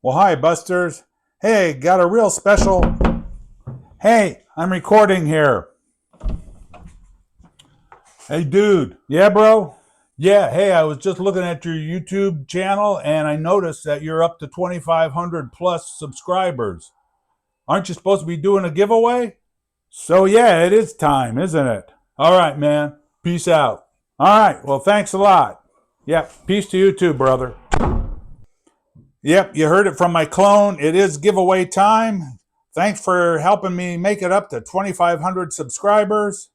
Well, hi, Busters. Hey, got a real special. Hey, I'm recording here. Hey, dude. Yeah, bro? Yeah, hey, I was just looking at your YouTube channel and I noticed that you're up to 2,500 plus subscribers. Aren't you supposed to be doing a giveaway? So, yeah, it is time, isn't it? All right, man. Peace out. All right, well, thanks a lot. Yep, peace to you too, brother. Yep, you heard it from my clone. It is giveaway time. Thanks for helping me make it up to 2,500 subscribers.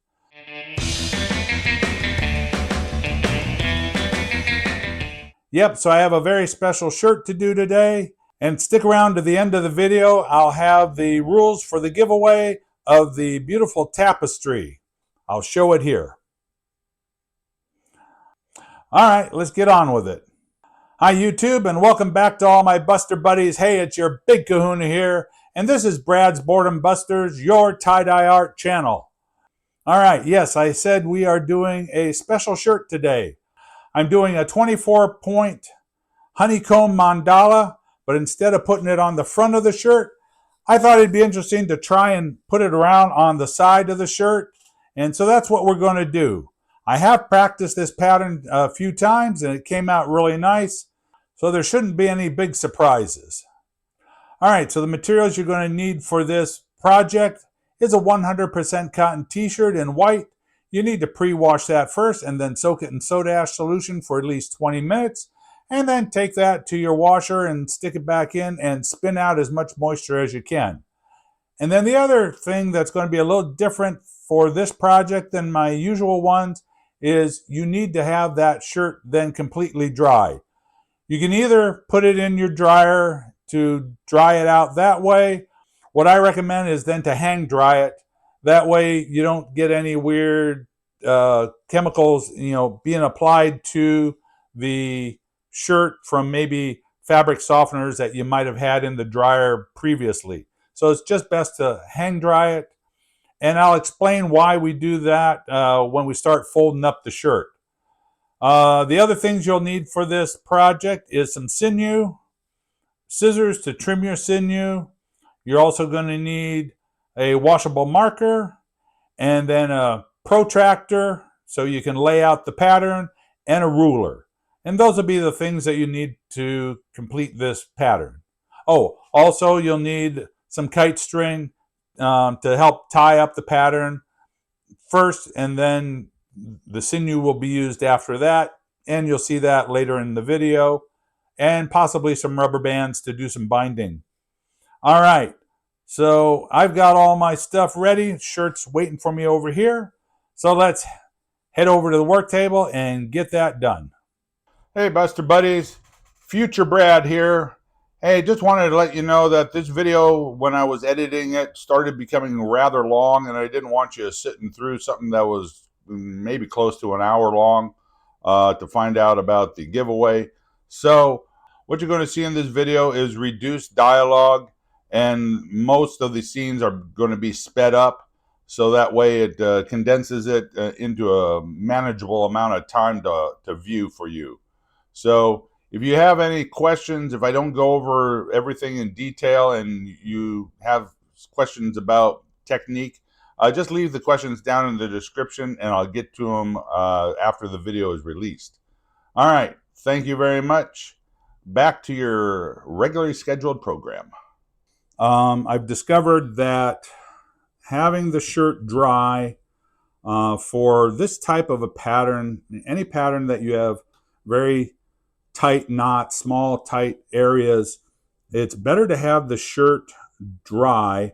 Yep, so I have a very special shirt to do today. And stick around to the end of the video. I'll have the rules for the giveaway of the beautiful Tapestry. I'll show it here. All right, let's get on with it. Hi, YouTube, and welcome back to all my Buster buddies. Hey, it's your Big Kahuna here, and this is bradds.boredom.busters, your tie-dye art channel. All right, yes, I said we are doing a special shirt today. I'm doing a 24-point honeycomb mandala, but instead of putting it on the front of the shirt, I thought it'd be interesting to try and put it around on the side of the shirt, and so that's what we're going to do. I have practiced this pattern a few times, and it came out really nice. So there shouldn't be any big surprises. All right, so the materials you're going to need for this project is a 100% cotton t-shirt in white. You need to pre-wash that first and then soak it in soda ash solution for at least 20 minutes. And then take that to your washer and stick it back in and spin out as much moisture as you can. And then the other thing that's going to be a little different for this project than my usual ones is you need to have that shirt then completely dry. You can either put it in your dryer to dry it out that way. What I recommend is then to hang dry it. That way you don't get any weird chemicals, being applied to the shirt from maybe fabric softeners that you might have had in the dryer previously. So it's just best to hang dry it. And I'll explain why we do that when we start folding up the shirt. The other things you'll need for this project is some sinew, scissors to trim your sinew. You're also going to need a washable marker and then a protractor so you can lay out the pattern and a ruler. And those will be the things that you need to complete this pattern. Oh, also you'll need some kite string to help tie up the pattern first, and then the sinew will be used after that, and you'll see that later in the video, and possibly some rubber bands to do some binding. All right, so I've got all my stuff ready. Shirt's waiting for me over here. So let's head over to the work table and get that done. Hey, Buster buddies, Future Brad here. Hey, just wanted to let you know that this video, when I was editing it, started becoming rather long, and I didn't want you sitting through something that was maybe close to an hour long to find out about the giveaway. So what you're going to see in this video is reduced dialogue, and most of the scenes are going to be sped up, so that way it condenses it into a manageable amount of time to view for you. So if you have any questions, if I don't go over everything in detail and you have questions about technique, just leave the questions down in the description and I'll get to them after the video is released. All right, thank you very much. Back to your regularly scheduled program. I've discovered that having the shirt dry for this type of a pattern, any pattern that you have very tight knots, small tight areas, it's better to have the shirt dry.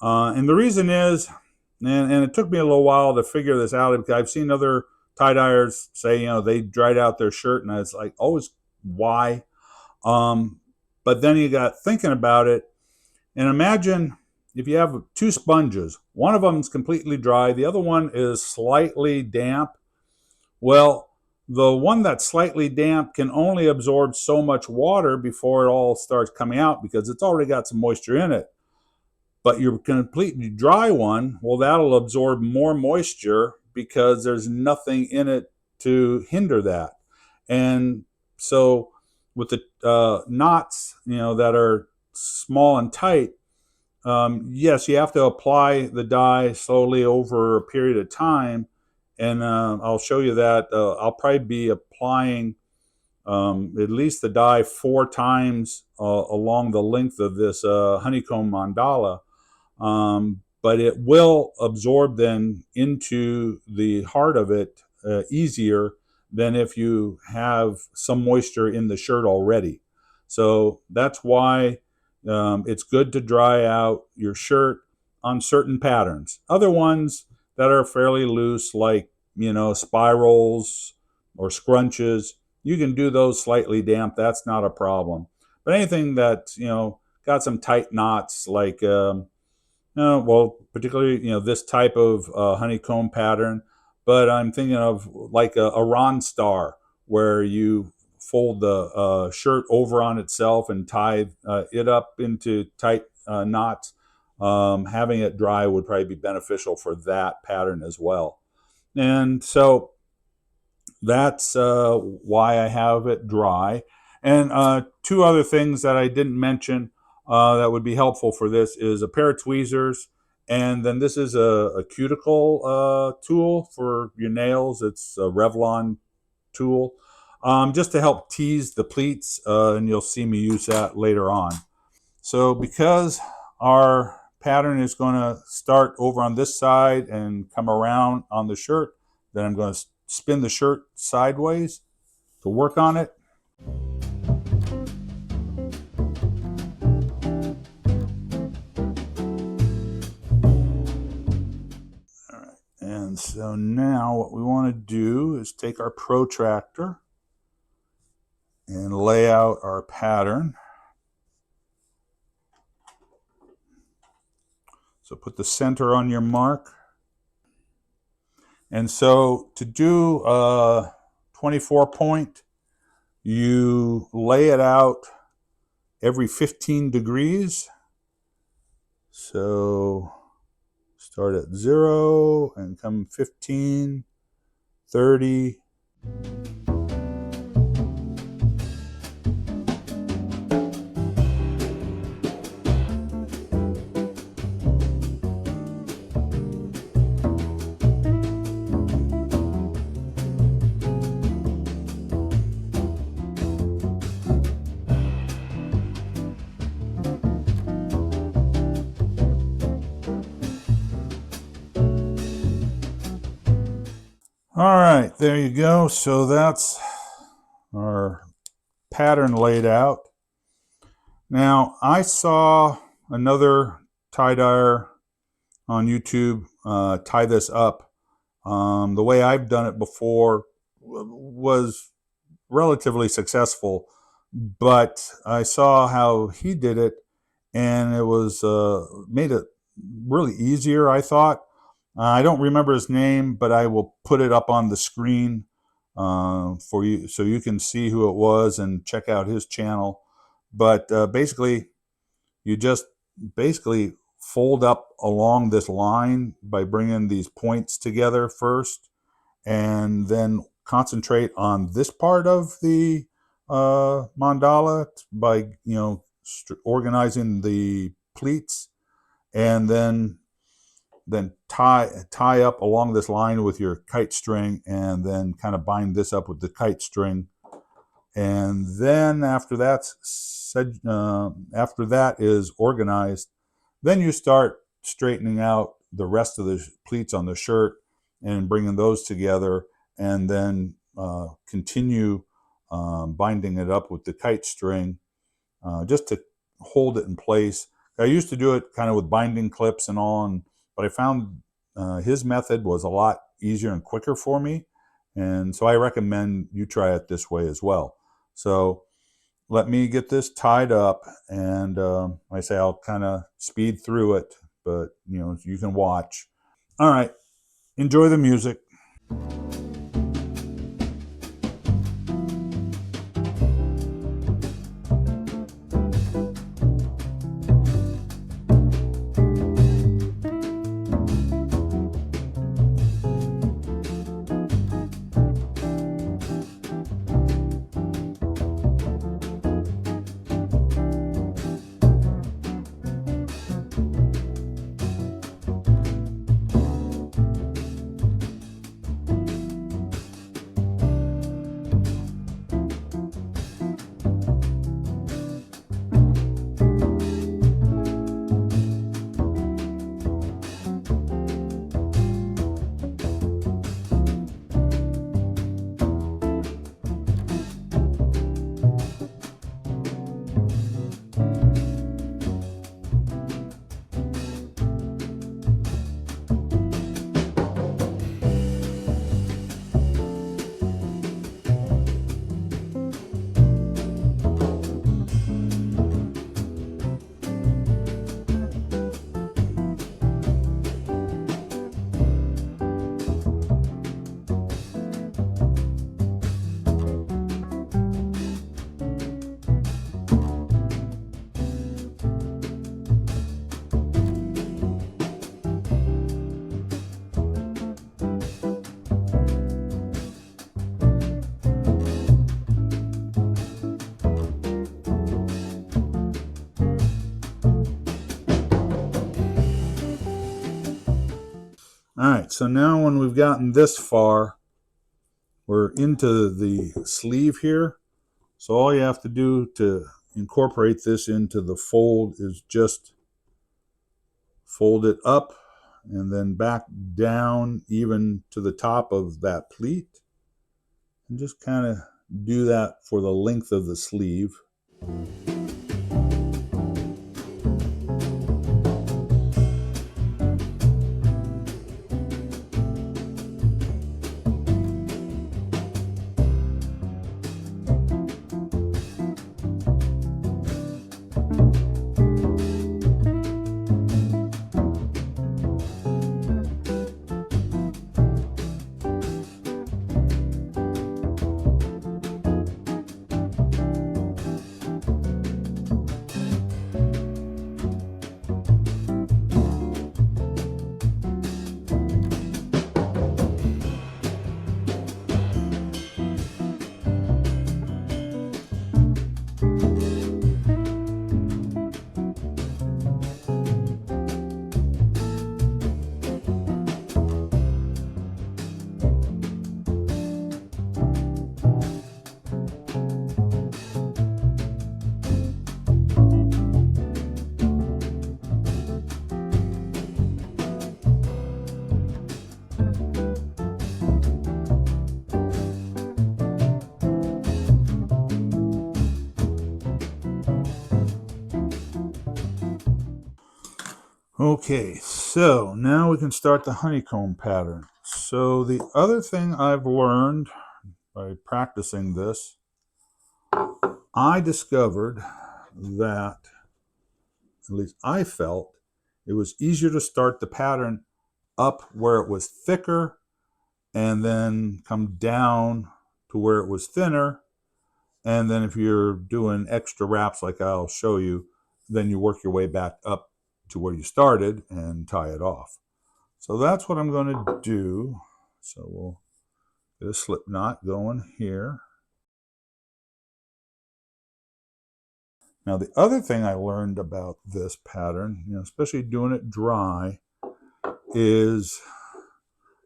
And the reason is, and it took me a little while to figure this out, because I've seen other tie-dyers say, they dried out their shirt, and I was like, always why? But then you got thinking about it, and imagine if you have two sponges. One of them is completely dry, the other one is slightly damp. Well, the one that's slightly damp can only absorb so much water before it all starts coming out because it's already got some moisture in it. But your completely dry one, well, that'll absorb more moisture because there's nothing in it to hinder that. And so with the knots, that are small and tight, yes, you have to apply the dye slowly over a period of time. And I'll show you that. I'll probably be applying at least the dye 4 times along the length of this honeycomb mandala. But it will absorb then into the heart of it easier than if you have some moisture in the shirt already. So that's why it's good to dry out your shirt on certain patterns. Other ones that are fairly loose, like, spirals or scrunches, you can do those slightly damp. That's not a problem. But anything that, got some tight knots, like, particularly, this type of honeycomb pattern, but I'm thinking of like a Ron star, where you fold the shirt over on itself and tie it up into tight knots. Having it dry would probably be beneficial for that pattern as well. And so that's why I have it dry. And 2 other things that I didn't mention that would be helpful for this is a pair of tweezers, and then this is a cuticle tool for your nails. It's a Revlon tool, just to help tease the pleats, and you'll see me use that later on. So because our pattern is going to start over on this side and come around on the shirt, then I'm going to spin the shirt sideways to work on it. All right, and so now what we want to do is take our protractor and lay out our pattern. So put the center on your mark. And so to do a 24 point, you lay it out every 15 degrees. So start at 0 and come 15, 30. All right, there you go. So that's our pattern laid out. Now, I saw another tie-dyer on YouTube tie this up. The way I've done it before was relatively successful, but I saw how he did it, and it was made it really easier, I thought. I don't remember his name, but I will put it up on the screen for you so you can see who it was and check out his channel. But basically, you just fold up along this line by bringing these points together first, and then concentrate on this part of the mandala by organizing the pleats, and then tie up along this line with your kite string, and then kind of bind this up with the kite string. And then after that is organized, then you start straightening out the rest of the pleats on the shirt and bringing those together, and then continue binding it up with the kite string just to hold it in place. I used to do it kind of with binding clips and all, but I found his method was a lot easier and quicker for me. And so I recommend you try it this way as well. So let me get this tied up, and like I say, I'll kind of speed through it, but you can watch. All right, enjoy the music. All right, so now when we've gotten this far, we're into the sleeve here. So all you have to do to incorporate this into the fold is just fold it up and then back down even to the top of that pleat. And just kind of do that for the length of the sleeve. Okay, so now we can start the honeycomb pattern. So the other thing I've learned by practicing this, I discovered that, at least I felt, it was easier to start the pattern up where it was thicker and then come down to where it was thinner. And then if you're doing extra wraps like I'll show you, then you work your way back up to where you started and tie it off. So that's what I'm going to do. So we'll get a slip knot going here. Now the other thing I learned about this pattern, especially doing it dry, is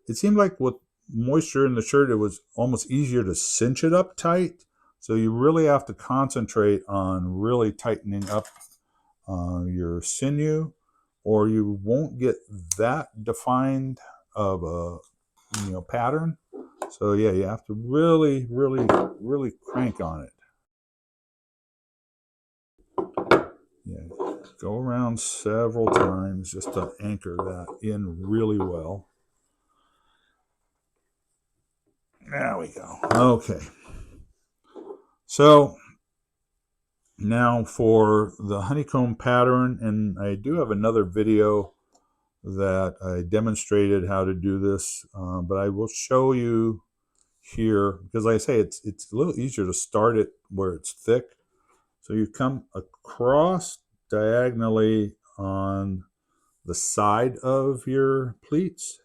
it seemed like with moisture in the shirt, it was almost easier to cinch it up tight. So you really have to concentrate on really tightening up your sinew, or you won't get that defined of a pattern. So yeah, you have to really, really, really crank on it. Yeah, go around several times just to anchor that in really well. There we go. Okay. So now for the honeycomb pattern, and I do have another video that I demonstrated how to do this, but I will show you here because, like I say, it's a little easier to start it where it's thick. So you come across diagonally on the side of your pleats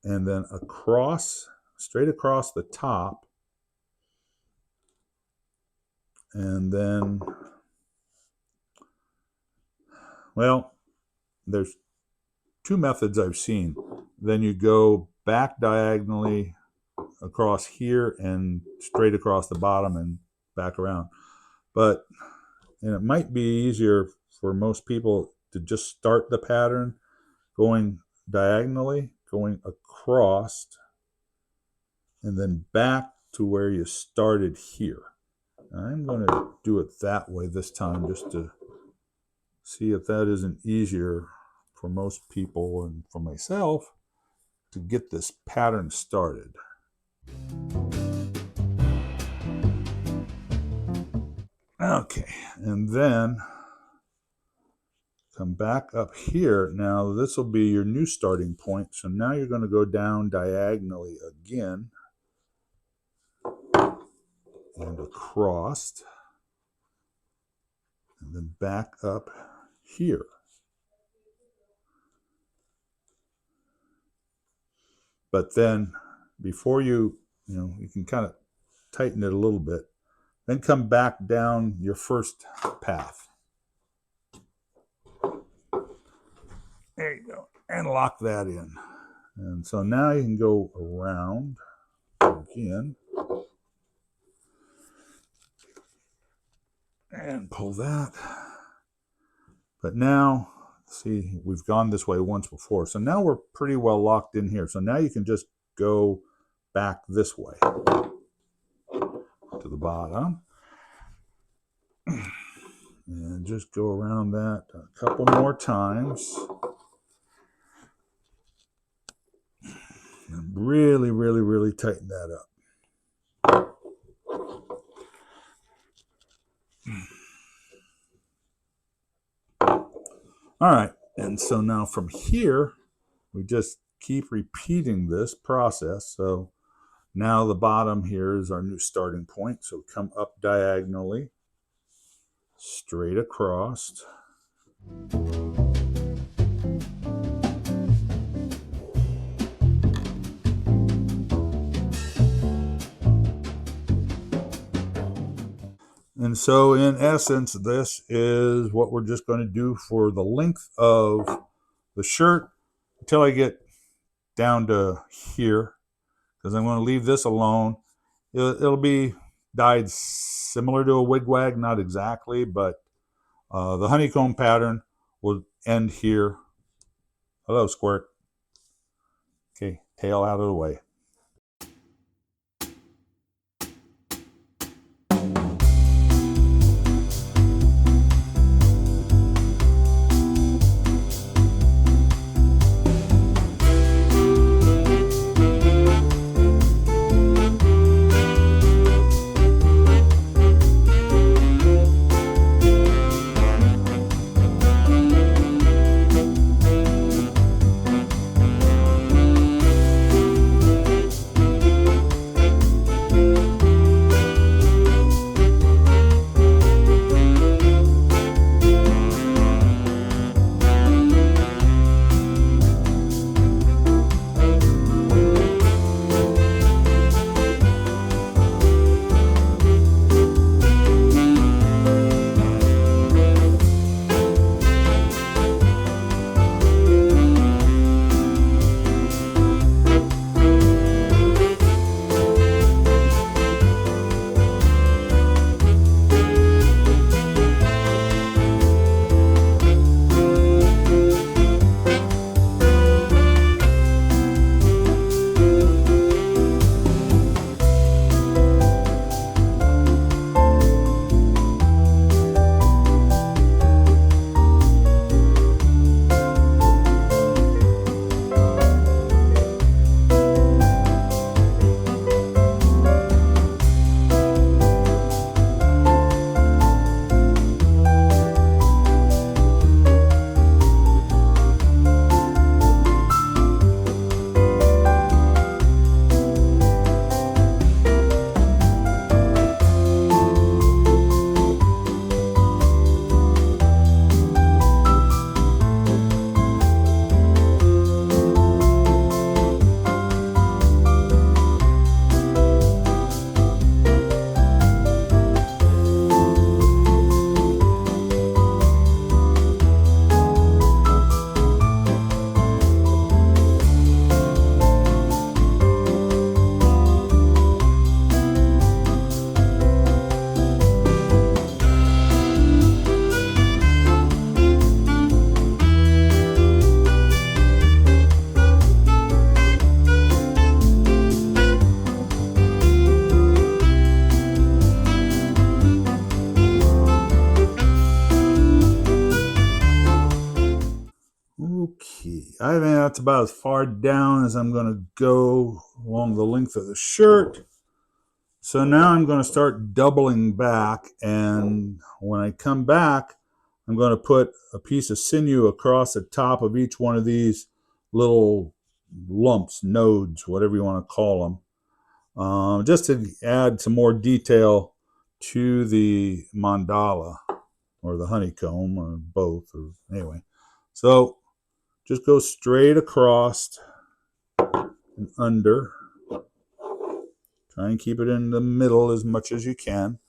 and then across, straight across the top, and then, well, there's two methods I've seen. Then you go back diagonally across here and straight across the bottom and back around. But it might be easier for most people to just start the pattern going diagonally, going across, and then back to where you started here. I'm going to do it that way this time just to see if that isn't easier for most people and for myself to get this pattern started. Okay, and then come back up here. Now this will be your new starting point. So now you're going to go down diagonally again and across, and then back up here. But then before you can kind of tighten it a little bit, then come back down your first path. There you go. And lock that in. And so now you can go around again and pull that. But now, see, we've gone this way once before. So now we're pretty well locked in here. So now you can just go back this way to the bottom. And just go around that a couple more times. And really, really, really tighten that up. All right, and so now from here, we just keep repeating this process. So now the bottom here is our new starting point. So come up diagonally, straight across. And so in essence, this is what we're just going to do for the length of the shirt until I get down to here, because I'm going to leave this alone. It'll be dyed similar to a wigwag, not exactly, but the honeycomb pattern will end here. Hello, Squirt. Okay, tail out of the way. Okay, I think that's about as far down as I'm going to go along the length of the shirt. So now I'm going to start doubling back, and when I come back, I'm going to put a piece of sinew across the top of each one of these little lumps, nodes, whatever you want to call them, just to add some more detail to the mandala or the honeycomb or both, or anyway. So just go straight across and under. Try and keep it in the middle as much as you can.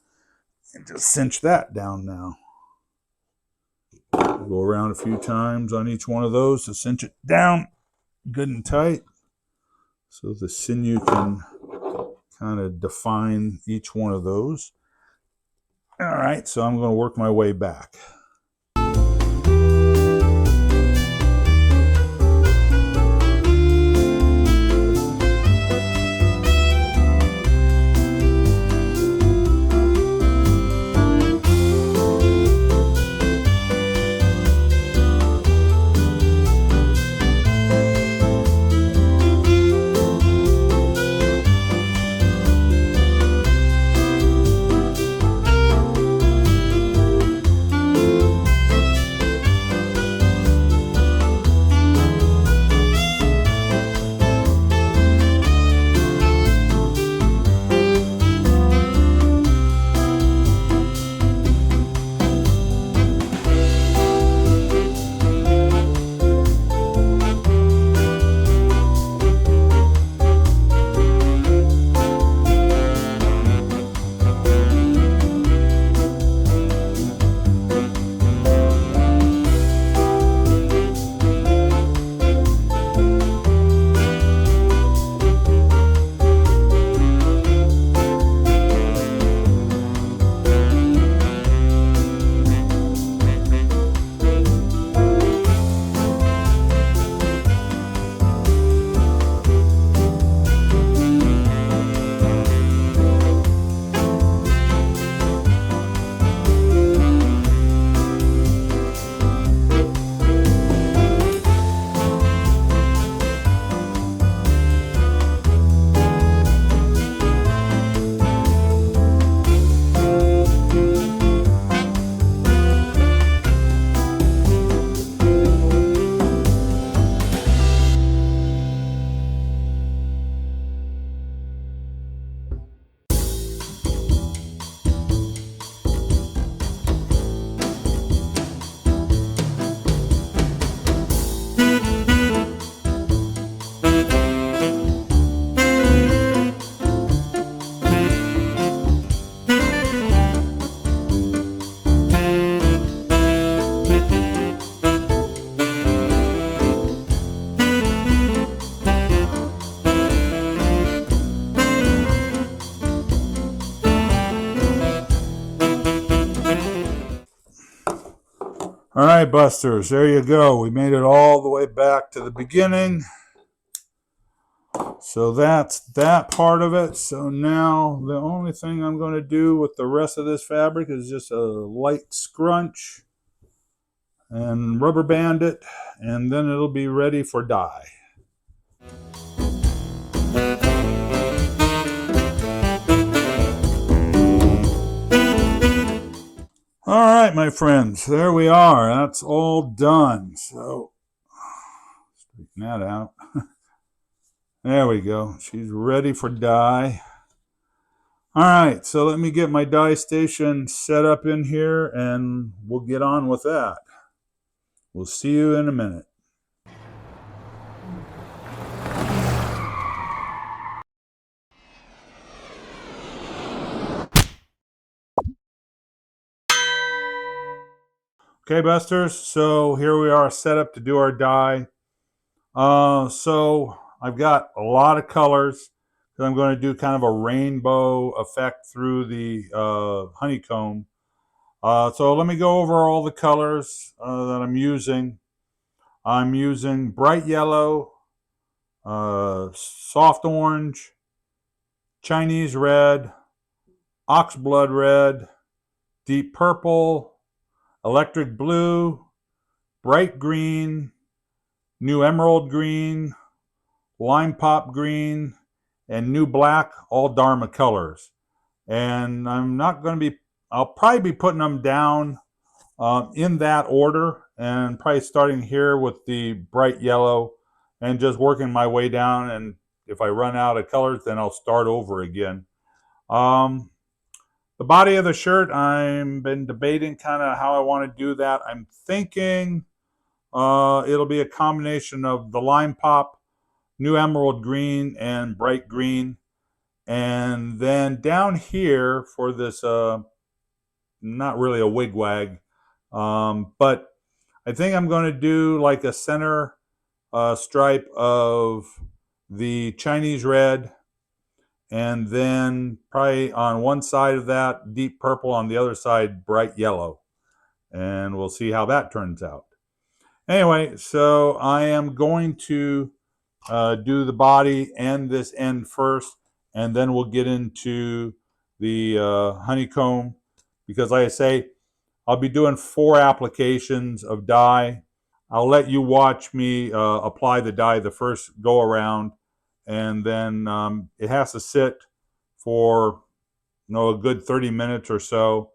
And just cinch that down now. Go around a few times on each one of those to cinch it down good and tight. so the sinew can kind of define each one of those. All right, so I'm going to work my way back. All right, Busters, there you go. We made it all the way back to the beginning. So that's that part of it. So now the only thing I'm going to do with the rest of this fabric is just a light scrunch and rubber band it, and then it'll be ready for dye. All right, my friends, there we are. That's all done. So straighten that out. There we go. She's ready for dye. All right, so let me get my dye station set up in here and we'll get on with that. We'll see you in a minute. Okay, Busters, so here we are set up to do our dye. So I've got a lot of colors. I'm going to do kind of a rainbow effect through the honeycomb. So let me go over all the colors that I'm using. I'm using bright yellow, soft orange, Chinese red, oxblood red, deep purple, electric blue, bright green, new emerald green, lime pop green, and new black, all Dharma colors. And I'm not going to be, I'll probably be putting them down in that order, and probably starting here with the bright yellow and just working my way down. And if I run out of colors, then I'll start over again. The body of the shirt, I've been debating kind of how I want to do that. I'm thinking it'll be a combination of the lime pop, new emerald green, and bright green. And then down here for this, not really a wigwag, but I think I'm going to do like a center stripe of the Chinese red, and then probably on one side of that, deep purple, on the other side, bright yellow. And we'll see how that turns out. Anyway, so I am going to do the body and this end first, and then we'll get into the honeycomb, because like I say, I'll be doing 4 applications of dye. I'll let you watch me apply the dye the first go around, and then it has to sit for a good 30 minutes or so,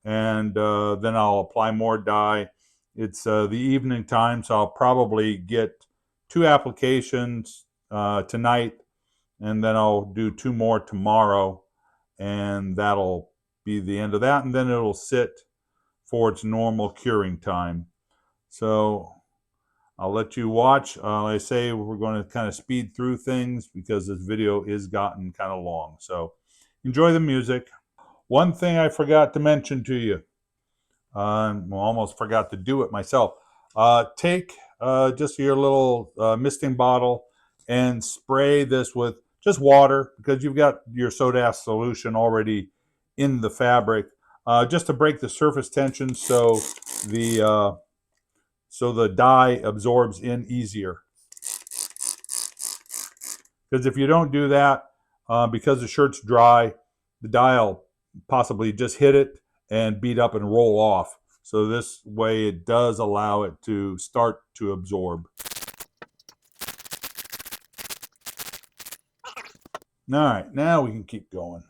and then I'll apply more dye. It's the evening time, so I'll probably get 2 applications tonight, and then I'll do 2 more tomorrow, and that'll be the end of that, and then it'll sit for its normal curing time. So I'll let you watch. Like I say, we're going to kind of speed through things because this video is gotten kind of long. So enjoy the music. One thing I forgot to mention to you, almost forgot to do it myself. Take just your little misting bottle and spray this with just water, because you've got your soda ash solution already in the fabric, just to break the surface tension so the dye absorbs in easier. Because if you don't do that, because the shirt's dry, the dye will possibly just hit it and beat up and roll off. So this way it does allow it to start to absorb. All right, now we can keep going.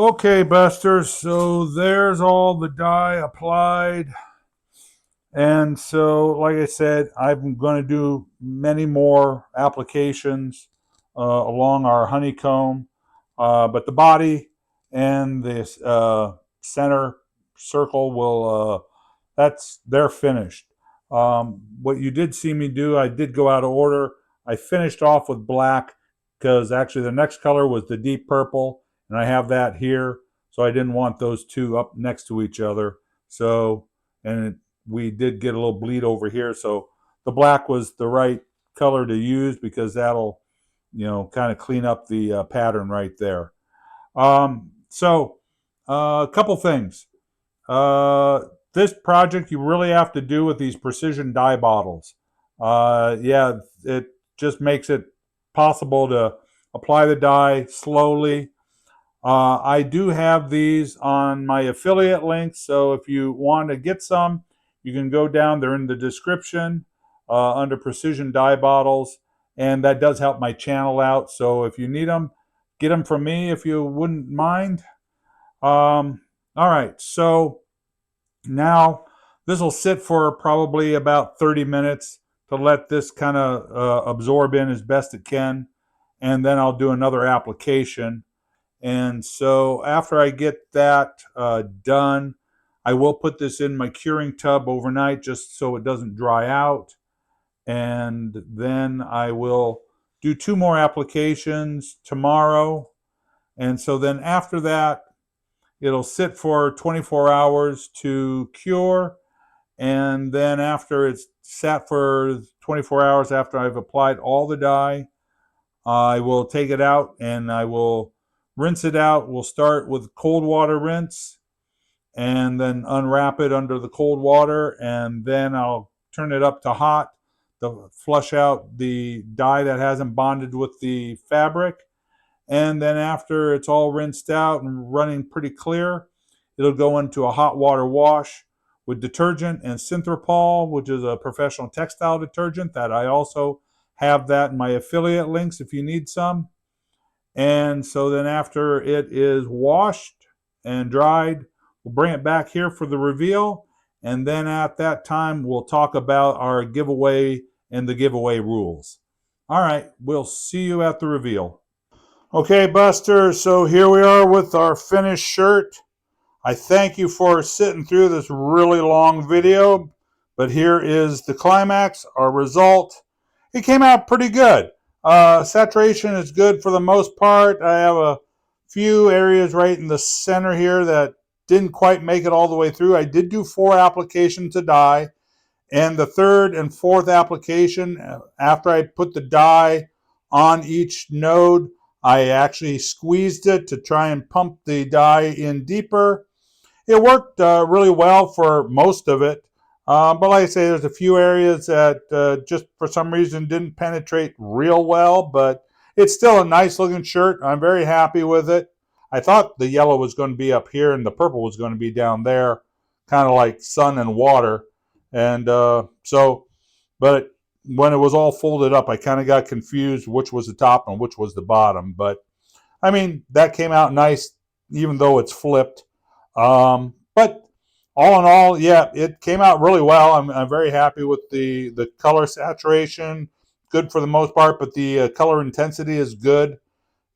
Okay, Busters, so there's all the dye applied. And so, like I said, I'm going to do many more applications along our honeycomb. But the body and this center circle will, they're finished. What you did see me do, I did go out of order. I finished off with black because actually the next color was the deep purple, and I have that here. So I didn't want those two up next to each other. So, we did get a little bleed over here. So the black was the right color to use because that'll, kind of clean up the pattern right there. A couple things. This project you really have to do with these precision dye bottles. Yeah, it just makes it possible to apply the dye slowly. I do have these on my affiliate links, so if you want to get some, you can go down. They're in the description under precision dye bottles, and that does help my channel out. So if you need them, get them from me if you wouldn't mind. All right, so now this will sit for probably about 30 minutes to let this kind of absorb in as best it can, and then I'll do another application. And so after I get that done, I will put this in my curing tub overnight just so it doesn't dry out. And then I will do 2 more applications tomorrow. And so then after that, it'll sit for 24 hours to cure. And then after it's sat for 24 hours after I've applied all the dye, I will take it out and I will rinse it out. We'll start with cold water rinse and then unwrap it under the cold water, and then I'll turn it up to hot to flush out the dye that hasn't bonded with the fabric. And then after it's all rinsed out and running pretty clear, it'll go into a hot water wash with detergent and Synthropol, which is a professional textile detergent that I also have that in my affiliate links if you need some. And so then after it is washed and dried, we'll bring it back here for the reveal. And then at that time, we'll talk about our giveaway and the giveaway rules. All right, we'll see you at the reveal. Okay, Buster, so here we are with our finished shirt. I thank you for sitting through this really long video, but here is the climax, our result. It came out pretty good. Saturation is good for the most part. I have a few areas right in the center here that didn't quite make it all the way through. I did do 4 applications of dye, and the 3rd and 4th application, after I put the dye on each node, I actually squeezed it to try and pump the dye in deeper. It worked really well for most of it. But like I say, there's a few areas that just for some reason didn't penetrate real well, but it's still a nice looking shirt. I'm very happy with it. I thought the yellow was going to be up here and the purple was going to be down there, kind of like sun and water. And but when it was all folded up, I kind of got confused which was the top and which was the bottom. But I mean, that came out nice, even though it's flipped. But all in all, yeah, it came out really well. I'm very happy with the color saturation, good for the most part, but the color intensity is good.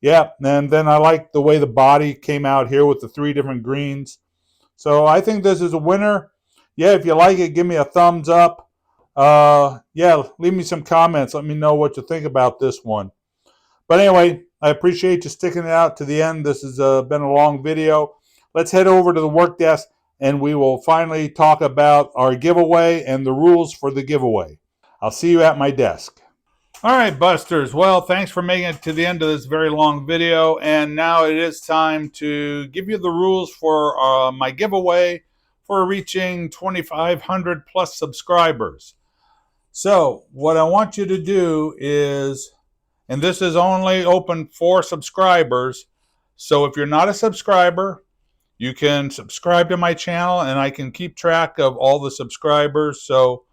Yeah, and then I like the way the body came out here with the 3 different greens. So I think this is a winner. Yeah, if you like it, give me a thumbs up. Yeah, leave me some comments. Let me know what you think about this one. But anyway, I appreciate you sticking it out to the end. This has been a long video. Let's head over to the work desk and we will finally talk about our giveaway and the rules for the giveaway. I'll see you at my desk. All right, Busters. Well, thanks for making it to the end of this very long video. And now it is time to give you the rules for my giveaway for reaching 2,500 plus subscribers. So what I want you to do is, and this is only open for subscribers, so if you're not a subscriber, you can subscribe to my channel and I can keep track of all the subscribers. So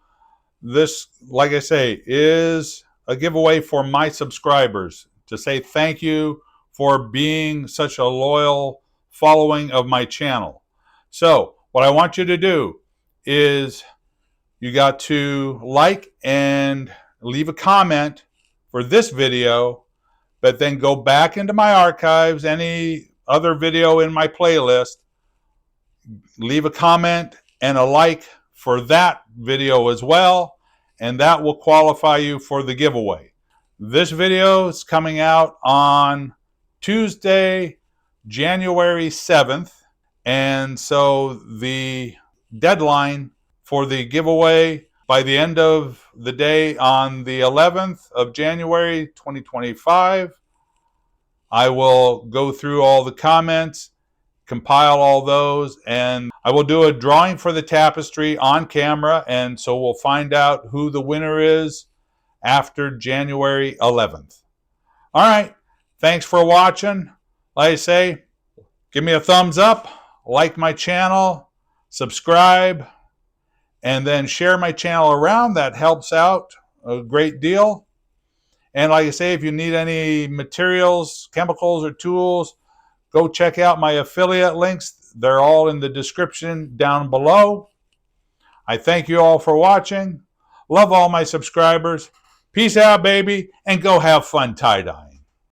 this, like I say, is a giveaway for my subscribers to say thank you for being such a loyal following of my channel. So what I want you to do is you got to like and leave a comment for this video, but then go back into my archives, any other video in my playlist, leave a comment and a like for that video as well, and that will qualify you for the giveaway. This video is coming out on Tuesday, January 7th, and so the deadline for the giveaway by the end of the day on the 11th of January 2025, I will go through all the comments, compile all those, and I will do a drawing for the tapestry on camera, and so we'll find out who the winner is after January 11th. All right, thanks for watching. Like I say, give me a thumbs up, like my channel, subscribe, and then share my channel around. That helps out a great deal. And like I say, if you need any materials, chemicals, or tools, go check out my affiliate links. They're all in the description down below. I thank you all for watching. Love all my subscribers. Peace out, baby, and go have fun tie-dye.